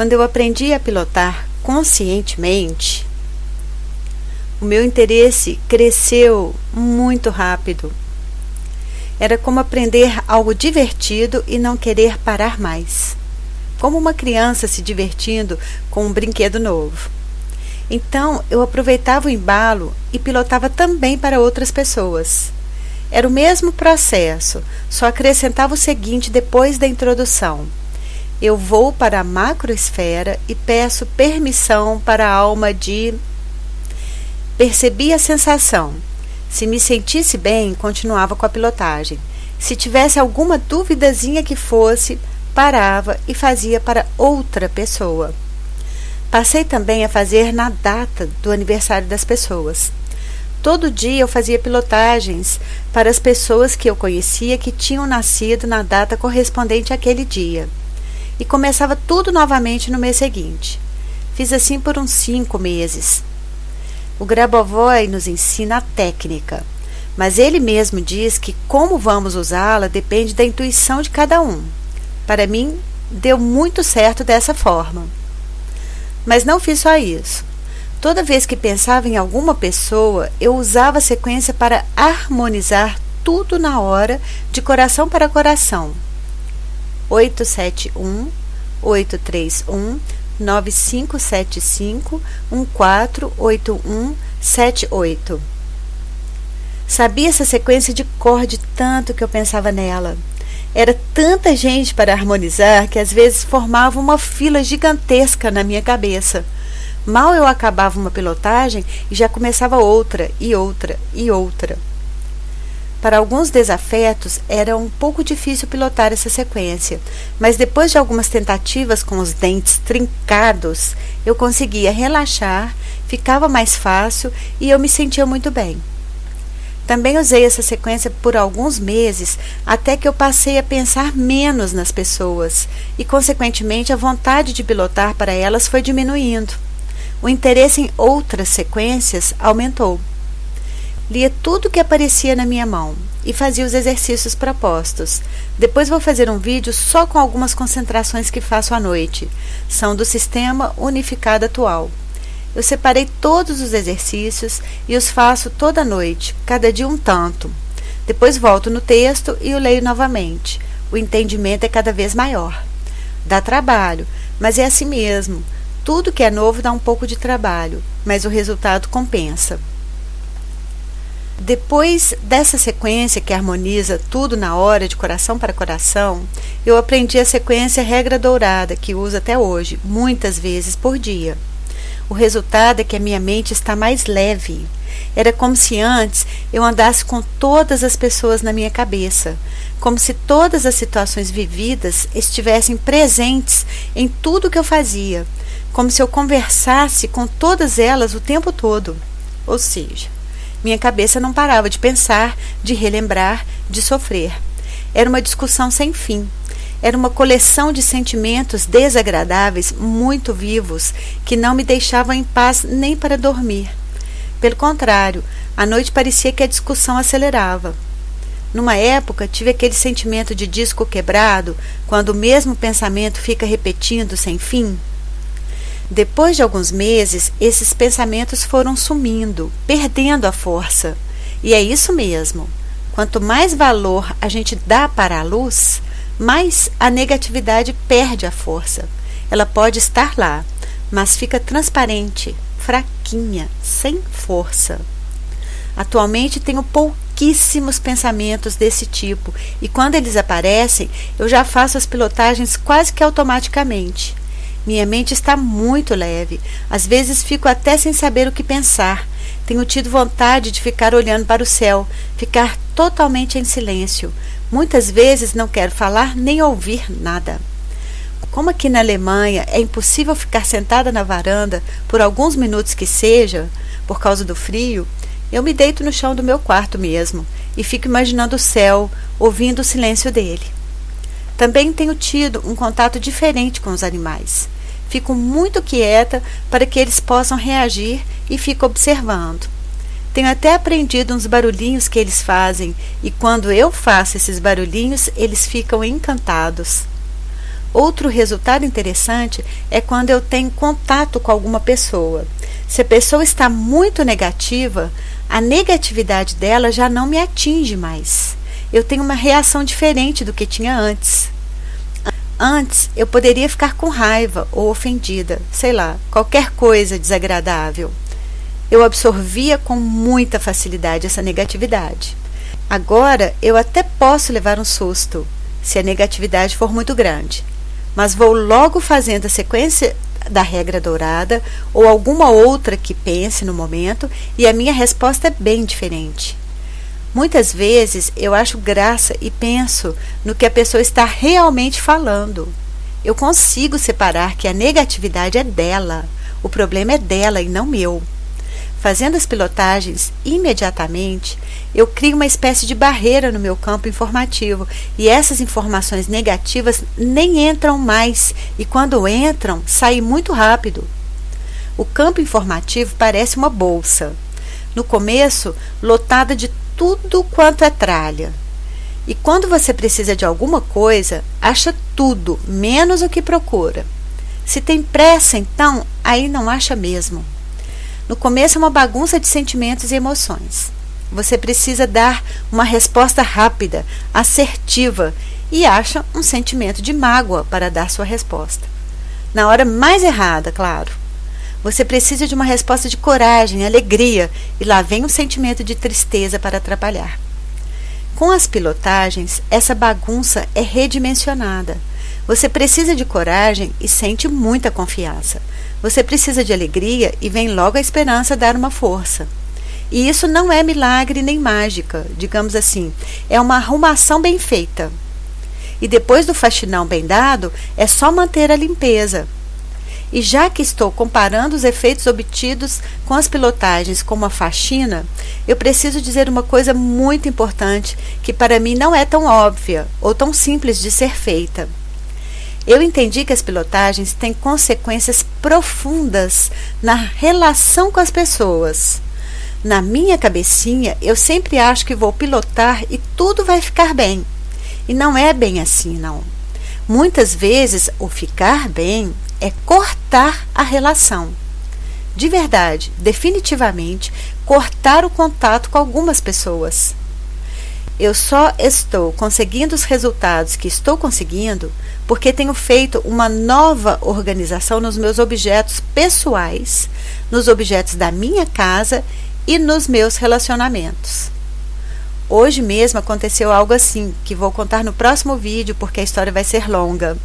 Quando eu aprendi a pilotar conscientemente, o meu interesse cresceu muito rápido. Era como aprender algo divertido e não querer parar mais. Como uma criança se divertindo com um brinquedo novo. Então, eu aproveitava o embalo e pilotava também para outras pessoas. Era o mesmo processo, só acrescentava o seguinte depois da introdução. Eu vou para a macroesfera e peço permissão para a alma de... Percebi a sensação. Se me sentisse bem, continuava com a pilotagem. Se tivesse alguma duvidazinha que fosse, parava e fazia para outra pessoa. Passei também a fazer na data do aniversário das pessoas. Todo dia eu fazia pilotagens para as pessoas que eu conhecia que tinham nascido na data correspondente àquele dia. E começava tudo novamente no mês seguinte. Fiz assim por uns 5 meses. O Grabovoi nos ensina a técnica, mas ele mesmo diz que como vamos usá-la depende da intuição de cada um. Para mim, deu muito certo dessa forma. Mas não fiz só isso. Toda vez que pensava em alguma pessoa, eu usava a sequência para harmonizar tudo na hora, de coração para coração. 871, 831, 9575 148178. Sabia essa sequência de cor de tanto que eu pensava nela. Era tanta gente para harmonizar que às vezes formava uma fila gigantesca na minha cabeça. Mal eu acabava uma pilotagem e já começava outra e outra e outra. Para alguns desafetos era um pouco difícil pilotar essa sequência, mas depois de algumas tentativas com os dentes trincados, eu conseguia relaxar, ficava mais fácil e eu me sentia muito bem. Também usei essa sequência por alguns meses, até que eu passei a pensar menos nas pessoas e, consequentemente, a vontade de pilotar para elas foi diminuindo. O interesse em outras sequências aumentou. Lia tudo que aparecia na minha mão e fazia os exercícios propostos. Depois vou fazer um vídeo só com algumas concentrações que faço à noite. São do sistema unificado atual. Eu separei todos os exercícios e os faço toda noite, cada dia um tanto. Depois volto no texto e o leio novamente. O entendimento é cada vez maior. Dá trabalho, mas é assim mesmo. Tudo que é novo dá um pouco de trabalho, mas o resultado compensa. Depois dessa sequência que harmoniza tudo na hora, de coração para coração, eu aprendi a sequência regra dourada, que uso até hoje, muitas vezes por dia. O resultado é que a minha mente está mais leve. Era como se antes eu andasse com todas as pessoas na minha cabeça, como se todas as situações vividas estivessem presentes em tudo que eu fazia, como se eu conversasse com todas elas o tempo todo. Ou seja, minha cabeça não parava de pensar, de relembrar, de sofrer. Era uma discussão sem fim. Era uma coleção de sentimentos desagradáveis, muito vivos, que não me deixavam em paz nem para dormir. Pelo contrário, à noite parecia que a discussão acelerava. Numa época, tive aquele sentimento de disco quebrado, quando o mesmo pensamento fica repetindo sem fim. Depois de alguns meses, esses pensamentos foram sumindo, perdendo a força. E é isso mesmo. Quanto mais valor a gente dá para a luz, mais a negatividade perde a força. Ela pode estar lá, mas fica transparente, fraquinha, sem força. Atualmente tenho pouquíssimos pensamentos desse tipo, e quando eles aparecem, eu já faço as pilotagens quase que automaticamente. Minha mente está muito leve. Às vezes fico até sem saber o que pensar. Tenho tido vontade de ficar olhando para o céu, ficar totalmente em silêncio. Muitas vezes não quero falar nem ouvir nada. Como aqui na Alemanha é impossível ficar sentada na varanda por alguns minutos que seja, por causa do frio, eu me deito no chão do meu quarto mesmo e fico imaginando o céu, ouvindo o silêncio dele. Também tenho tido um contato diferente com os animais. Fico muito quieta para que eles possam reagir e fico observando. Tenho até aprendido uns barulhinhos que eles fazem e quando eu faço esses barulhinhos, eles ficam encantados. Outro resultado interessante é quando eu tenho contato com alguma pessoa. Se a pessoa está muito negativa, a negatividade dela já não me atinge mais. Eu tenho uma reação diferente do que tinha antes. Antes, eu poderia ficar com raiva ou ofendida, sei lá, qualquer coisa desagradável. Eu absorvia com muita facilidade essa negatividade. Agora, eu até posso levar um susto, se a negatividade for muito grande, mas vou logo fazendo a sequência da regra dourada ou alguma outra que pense no momento e a minha resposta é bem diferente. Muitas vezes eu acho graça e penso no que a pessoa está realmente falando. Eu consigo separar que a negatividade é dela, o problema é dela e não meu. Fazendo as pilotagens imediatamente, eu crio uma espécie de barreira no meu campo informativo e essas informações negativas nem entram mais e quando entram, saem muito rápido. O campo informativo parece uma bolsa. No começo, lotada de tudo quanto é tralha. E quando você precisa de alguma coisa, acha tudo, menos o que procura. Se tem pressa, então, aí não acha mesmo. No começo é uma bagunça de sentimentos e emoções. Você precisa dar uma resposta rápida, assertiva, e acha um sentimento de mágoa para dar sua resposta. Na hora mais errada, claro. Você precisa de uma resposta de coragem, alegria, e lá vem um sentimento de tristeza para atrapalhar. Com as pilotagens, essa bagunça é redimensionada. Você precisa de coragem e sente muita confiança. Você precisa de alegria e vem logo a esperança dar uma força. E isso não é milagre nem mágica, digamos assim, é uma arrumação bem feita. E depois do faxinão bem dado, é só manter a limpeza. E já que estou comparando os efeitos obtidos com as pilotagens com uma faxina, eu preciso dizer uma coisa muito importante que para mim não é tão óbvia ou tão simples de ser feita. Eu entendi que as pilotagens têm consequências profundas na relação com as pessoas. Na minha cabecinha, eu sempre acho que vou pilotar e tudo vai ficar bem. E não é bem assim, não. Muitas vezes, o ficar bem é cortar a relação. De verdade, definitivamente, cortar o contato com algumas pessoas. Eu só estou conseguindo os resultados que estou conseguindo porque tenho feito uma nova organização nos meus objetos pessoais, nos objetos da minha casa e nos meus relacionamentos. Hoje mesmo aconteceu algo assim, que vou contar no próximo vídeo porque a história vai ser longa.